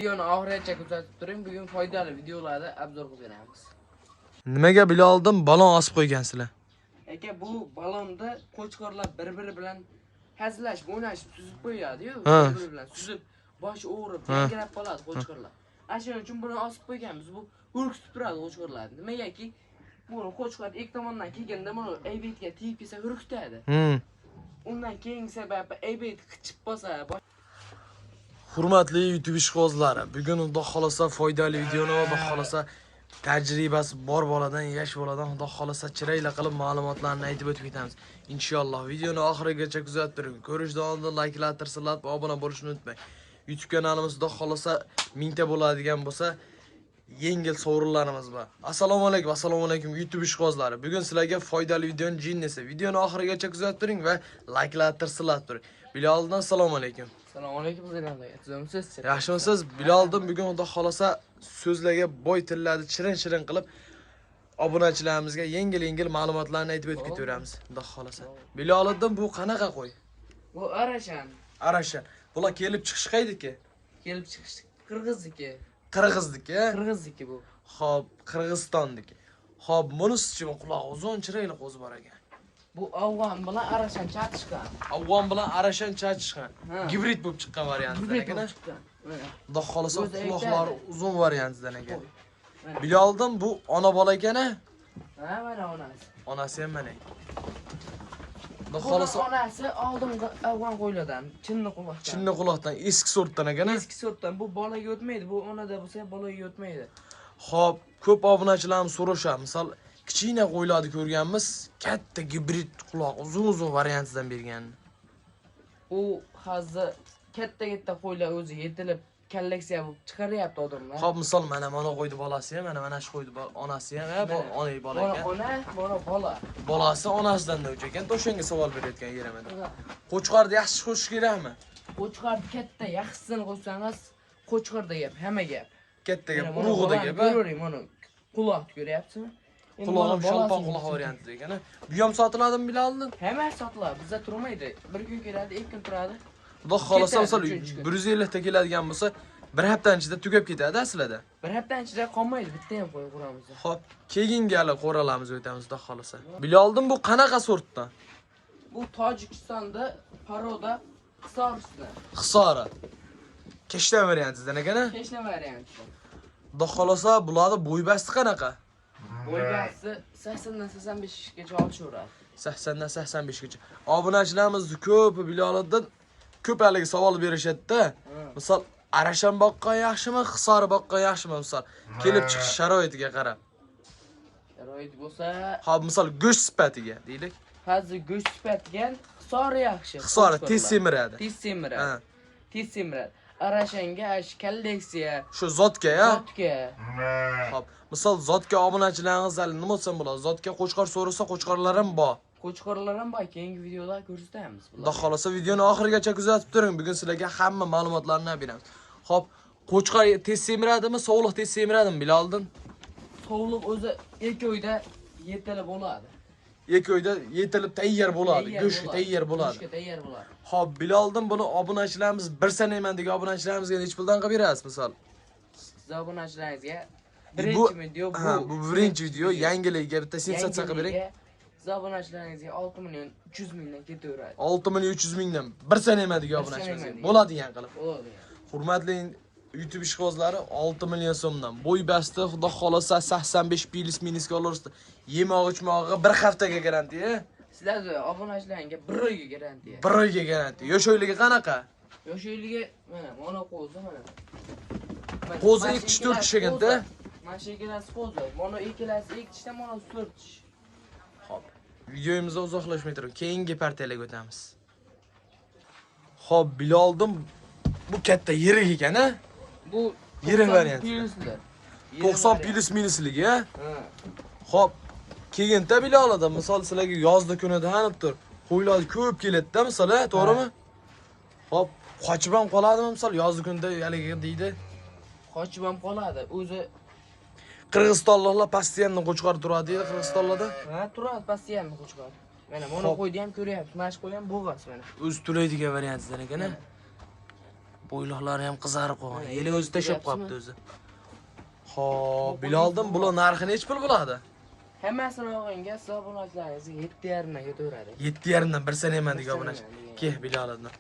Videoni oxirigacha kuzatib turing. Bugun foydali videolarda obzor qilib beramiz. Nimaga bila oldim? Balon osib qo'ygansizlar. Aka, bu balonda qo'chqorlar bir-biri bilan hazillashib, o'ynashib suzib qo'yadi-yu, Ha. bir-biri bilan suzib, boshi o'g'rib, yangrab qoladi qo'chqorlar. Shuning uchun buni osib qo'yganmiz. Bu hurkitib turadi qo'chqorlarni. Nimagaki, buni qo'chqor ikki tomondan kelganda buni aybetga tegib kelsa hurkitadi. Undan keyingi sababi aybet qichib qolsa, Hurmatli YouTube ishqibozlari, bugun Xudo xolasa foydali videoni, Xudo xolasa tajribasi bor boladan, yosh boladan Xudo xolasa chiroyli qilib ma'lumotlarni aytib o'tib ketamiz. Inshaalloh videoni oxirigacha kuzatib turing. Ko'rish davomida like'lar, tirsalar va obuna bo'lishni unutmang. YouTube kanalimiz Xudo xolasa 1000 ta bo'ladigan bo'lsa, yengil sovrinlarimiz bor. Assalomu alaykum YouTube ishqibozlari. Bugun sizlarga foydali videoni jinnisi. Videoni oxirigacha kuzatib turing va like'lar, tirsalar turing. Bilaldan assalomu alaykum. Assalomu alaykum Zeynalay. Tuzimsiz? Yaxshimisiz? Bilaldim bugun Xudo xolasa so'zlarga boy tillarni shirin qilib obunachilarimizga yengil ma'lumotlarni aytib o'tib ketaveramiz. Xudo xolasa. Bilaldim bu qanaqa qo'y? Bu Arashan. Arashan. Bular kelib chiqish qaydiki? Kelib chiqishdi. Qirg'izniki. Qirg'izniki bu. Xo'p, Qirg'izistonniki. Xo'p, bunisi quloq uzun chiroyli qo'zi bor ekan. Bu afg'on bilan Arashan chatishgan. Afg'on bilan Arashan chatishgan. Gibrid bo'lib chiqqan variantidan ekan. Xudo xolasa quloqlari uzun variantidan ekan. Bilaldim bu ona bola ekan-a? Ha, mana onasi. Onasi ham mana. Xudo Bu xolasa onasi oldingi afg'on qo'ylardan, chinni quloqdan. Chinni quloqdan eski sortdan ekan-a? Eski sortdan. Bu bolaga o'tmaydi. Bu onada bo'lsa bolaga o'tmaydi. Xo'p, ko'p obunachilarimiz so'rashadi. Misol, kichkina qo'ylarni ko'rganmiz, katta gibrid quloq uzun variantidan bergan. U hozir katta qo'ylar o'zi yetilib kolleksiya bo'lib chiqaryapti odamlar. Xo'p, misol mana qo'ydi bolasi ham, mana shu qo'ydi onasi ham, bu ona bola ekan. Ona, mana bola. Bolasi onasidan o'ch ekan. To'shanga savol berayotgan yerim edi. Qo'chqorni yaxshi qo'shish kerakmi? Qo'chqor katta, yaxshisini qo'ysangiz, qo'chqorda gap, hamma gap. Katta gap, urug'ida gap. Ko'ring, mana quloqni ko'ryapsizmi? Qulog'im shalpon quloq variantida ekan. Bu ham sotiladimi bilaldim? Hammasi sotiladi. Bizda turmaydi. Bir kun keladi, ikki kun turadi. Xudo xolasa misol 150 ta keladigan bo'lsa, bir haftaning ichida tugab ketadi aslida. Bir haftaning ichida qolmaydi, bitta ham qo'yib qo'ramiz. Xo'p, keyingi hali qo'ralamiz o'tamiz Xudo xolasa. Bilaldim bu qanaqa sortdan? Bu Tojikistonda paroda Hisora. Keshna variantidan ekan-a? Keshna varianti. Xudo xolasa bularni bo'ybasti qanaqa? Bo'ybasti 80 dan 85 gacha olishaveradi. 80 dan 85 gacha. Obunachilarimiz ko'pi Bilaldan ko'p haligi savol berishadi-da. Misol, Arashan boqqan yaxshimi, Hisor boqqan yaxshimi misol? Kelib chiqish sharoitiga qarab. Sharoit bo'lsa, Xo'p, misol go'sht sifatiga, deylik. hozir go'sht sifatiga Hisor yaxshi. Hisor tez semiradi. Tez semiradi. Arashanga kolleksiya. Shu zotga-ya? Zotga. Xo'p, misol zotga obunachilaringiz hali nima bo'lsa bo'ladi. Zotga qo'chqor so'rasa, qo'chqorlar ham bor. Qo'chqorlar ham bor, keyingi videoda ko'rsatamiz. Xudo xolasa videoni oxirigacha kuzatib turing. Bugun sizlarga hamma ma'lumotlarni beramiz. Xo'p, qo'chqor tez semiradimi, sovuqlik tez semiradimi Bilaldim? Sovuqlik o'zi 2 oyda yetilib bo'ladi. 2 oyda yetilib tayyor bo'ladi, go'sht tayyor bo'ladi. Xo'p, Bilaldim buni obunachilarimiz bir sanayman degan obunachilarimizga nech puldan qilib berasiz, misol? Siz obunachilaringizga birinchi video bu birinchi video yangilikga bitta sensatsiya qilib bering. Siz obunachilaringizga 6 million 300 mingdan ketaveradi. 6 million 300 mingdan bir sanayman degan obunachilarimizga bo'ladigan qilib. Hurmatli YouTube ishqibozlari 6 million so'mdan bo'ybasti Xudo xolasa 85 plus minusga olursiz. Yemoq-ichmog'iga bir haftaga garantiya. Sizlar obunachilaringizga 1 oyga garantiya. 1 oyga garantiya. Yo'shoyligi qanaqa? Yo'shoyligi mana qo'zi mana. Qo'zi 2-4 tish ekanda. Mana shu ikkalasi qo'zi. Mana ikkalasi 2 tishdan mana 4 tish. Xo'p, videoyimizda uzoqlashmay turib, keyingi partiyalarga o'tamiz. Xo'p, Bilaldim bu katta yirik ekan-a? Bu yirik variant. 90 plus minusligi, ha? Xo'p, keyinda Bilalda misol sizlarga yozda kunida hanib tur. Qo'ylar ko'p keladi-da, misol, to'g'rimi? Xo'p, qochib ham qoladimi misol yozda kunda haligi deydi? Qochib ham qoladi. O'zi Qirg'izistonliklar postoyanno qo'chqor turadi, Qirg'izistonlarda? Ha, turadi postoyanno qo'chqor. Mana buni qo'ydi ham ko'ryapsiz. Mana shu qo'y ham bo'g'as mana. O'zi to'laydigan variantidan ekan-a? Bo'yloqlari ham qizarib qolgan. Mana Yeli o'zi tashab ko'ryapsizmi? qolibdi o'zi. Xo'p, Biloldim, bular narxi nech pul bo'ladi? Hammasini olganga hisoblanachlaringizga 7,5 dan ketaveradi. 7,5 dan 1 sen eman degan obunachi. Ke Biloldim.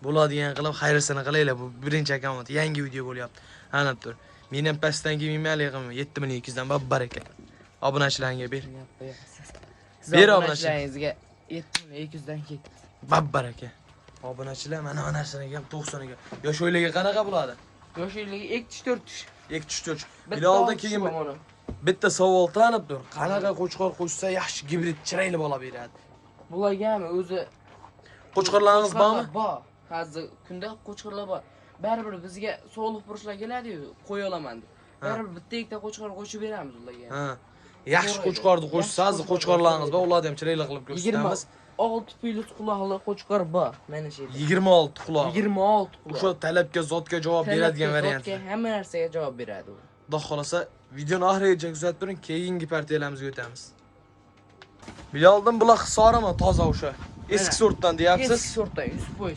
Bo'ladigan qilib xayrasini qilaylar. Bu birinchi akkaunt, yangi video bo'lyapti. Anab tur. Men ham pastdan kelmayman, 7,200 dan baraka. Obunachilarga ber. Ber obunachilaringizga 7,200 dan ketdi. Baraka. Obunachilar mana narsaga ham 90 ga. Yosh o'ylarga qanaqa bo'ladi? Yosh o'ylarga 2-4 tush. 2-4. Bilolda keyin bitta savol tanib tur. Qanaqa qo'chqor qo'shsa yaxshi gibrid chiroyli bola beradi? Bulargami o'zi qo'chqorlaringiz bormi? Bor. Hozir kunda qo'chqorlar bor. Baribir bizga sog'liq burishlar keladi-yu, qo'ya olaman deb. Baribir bitta ikkita qo'chqor qo'shib beramiz ularga. Ha. Yaxshi qo'chqorni qo'shsangiz, qo'chqorlaringiz bor, ularni ham chiroyli qilib ko'rsatamiz. 6 piylik quloqli qo'chqor bor mana shu yerda. 26 quloq. 26 quloq. O'sha talabga, zotga javob beradigan variant. Hamma narsaga javob beradi u. Xudo xolasa videoni oxirigacha kuzatib turing, keyingi partiyalarimizga o'tamiz. Biloldim, bular hisorimi toza o'sha. Eski sortdan deyapsiz. Eski sortdan 100%.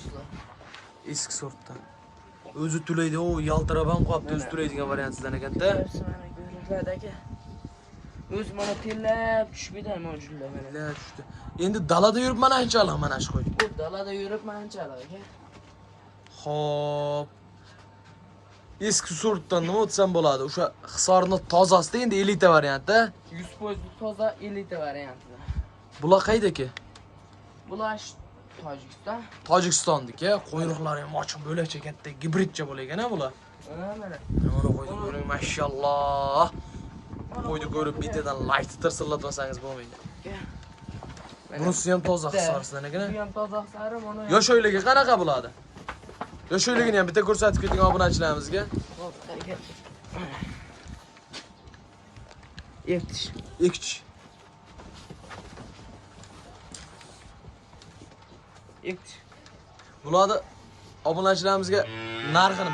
Eski sortdan. O'zi tulaydi, o yaltirab ham qolibdi, o'zi tulaydigan variantidan ekan-da. Mana ko'ringlar aka. O'zi mana tellab tushibdi mana shunday mana. Tellab tushdi. Endi dalada yurib mana anchalik mana shu qo'y. Bu dalada yurib mana anchalik aka. Xo'p. Eski sortdan nima o'tsam bo'ladi? O'sha hisorni tozasida endi elita variantda. 100% toza elita variantida. Bular qaydaki? Bular Tojikiston. Tojikistonniki, quyruqlari ham ochiq bo'lakcha katta gibridcha bo'lagan-a bular. Mana. Mana qo'ydi ko'ring, mashalloh. Qo'ydi ko'rib bittadan like tirsillatmasangiz bo'lmaydi. Bunisi ham toza hisorsidan ekan. Bu ham toza hisori, mana. Yosh o'ylarga qanaqa bo'ladi? Yosh o'yligini ham bitta ko'rsatib keting obunachilarimizga. Ektish. Bularni obunachilarimizga narxini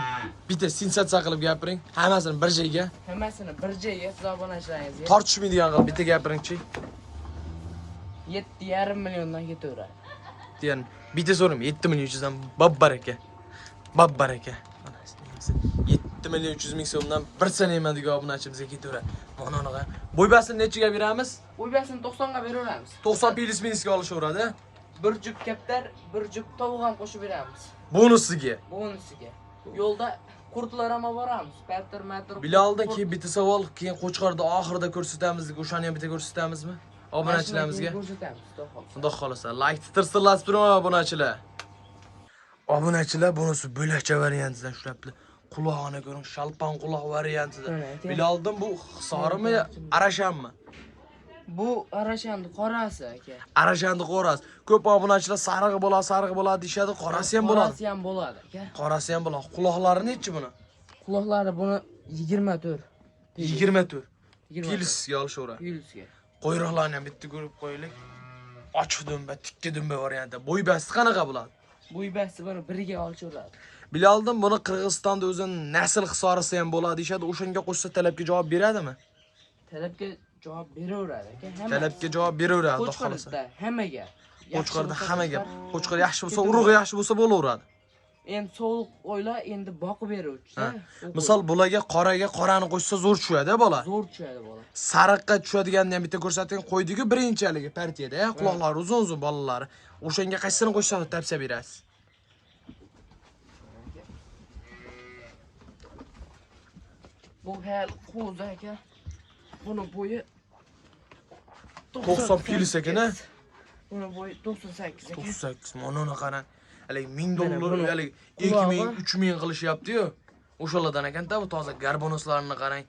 bitta sensatsiya qilib gapiring. Hammasini bir joyga. Hammasini bir joyga siz obunachilaringizga. Tortishmaydigan qilib bitta gapiringchi. 7,5 milliondan ketaveradi. Deyan, bitta so'rim 7,300 dan babbaraka. Babbaraka. 7,300 ming so'mdan 1 sen eman degan obunachimizga ketaveradi. Mana unaqa. Bo'ybasini nechiga beramiz? Bo'ybasini 90 ga beraveramiz. 90 pilis minusga olishaveradi. Bir jup kaptar, bir jup tovuq ham qo'shib beramiz. Bonusiga. Yo'lda qurtlar ham boramiz. Patr matr. Biloldan keyin bitta savol, keyin qo'chqorda oxirida ko'rsatamiz, o'shani ham bitta ko'rsatamizmi? Obunachilarimizga. Ko'rsatamiz, Xudo xolasa, like tirsillatib turing obunachilar. Obunachilar bunisi bo'lakcha variantida ushlabdi. Quloqni ko'ring, shalpon quloq variantida. Biloldim, bu hisorimi, arashanmi? Bu arashanni qorasi aka. Arashanni qorasi. Ko'p obunachilar sarig'i bo'ladi deyshadi, qorasi ham bo'ladi. Qorasi ham bo'ladi aka. Qorasi ham bo'ladi. Quloqlari nechi buni? Quloqlari buni 24. 24. Pilsga olishaveradi. Pilsga. Quyruqlarni ham bitta ko'rib qo'yaylik. Ochiq dumba, tikka dumba variantida. Bo'ybasi qanaqa bo'ladi? Bo'ybasi buni biriga olishaveradi. Biloldim, buni Qirg'izistonda o'zini nasl hisorisi ham bo'ladi deyshadi. O'shanga qo'shsa talabga javob beradimi? Talabga javob beraveradi aka. Talabga javob beraveradi, xudo xolasa. Hammaga. Qo'chqorda hammaga. Qo'chqor yaxshi bo'lsa, urug'i yaxshi bo'lsa bo'laveradi. Endi sovuq o'ylar endi boqib beruvchi-da. Misol bularga qorani qo'shsa zo'r tushadi bola. Zo'r tushadi bola. Sariqqa tushadiganni ham bitta ko'rsating, qo'ydiku birinchiligi partiyada, quloqlari uzun bolalari. O'shanga qaysini qo'shsa tavsiya berasiz? Bu hal qo'zi aka. Buni bo'yi 90 pilis ekan-a? Buni bo'yi 98 ekan. 98. Mana qarang. Hali $1000, hali 2000, 3000 qilishyapti-yu. O'shalardan ekan-da, bu toza garbonoslarini qarang.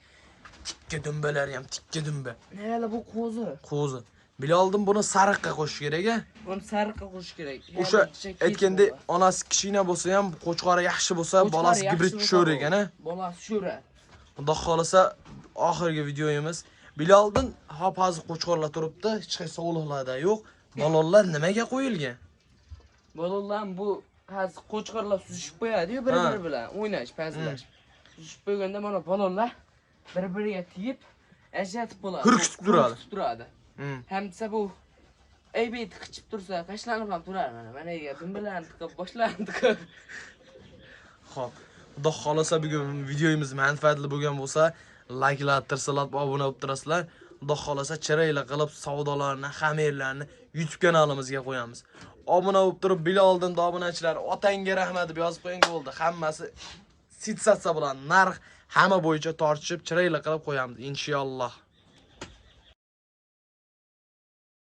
Tikka dumbalari ham tikka dumba. Hali bu qo'zi. Qo'zi. Biloldim, buni sariqqa qo'shish kerak-a? Buni sariqqa qo'shish kerak. O'sha aytganda onasi kichkina bo'lsa ham, qo'chqori yaxshi bo'lsa, bolasi gibrid tushaver ekan-a? Bolasi tushuradi. Xudo xolasa, oxirgi videoyimiz. Biloldim, hozir qo'chqorlar turibdi, hech qaysi sog'liqlarda yo'q. Balonlar nimaga qo'yilgan? Balonlar bu hozir qo'chqorlar suzishib qo'yadi-yu bir-biri bilan o'ynash, pazlash. Suzishib qo'yganda mana balonlar bir-biriga tegib, ajratib bo'ladi. Hurkitib turadi. Ham desa bu aybet qichib tursa, qashlanib ham turar mana. Mana yerga dumbalarni tiqib, boshlarini tiqib. Xo'p. Xudo xolasa bugun videomiz manfaatli bo'lgan bo'lsa, likelar, tirsalat, obuna bo'lib turasizlar. Xudo xolasa chiroyli qilib savdolarni, xamirlarni YouTube kanalimizga qo'yamiz. Obuna bo'lib turib, bila oldin obunachilar, otangga rahmat deb yozib qo'ying bo'ldi. Hammasi sitsatsiya bilan narx hamma bo'yicha tortishib chiroyli qilib qo'yamiz inshaalloh.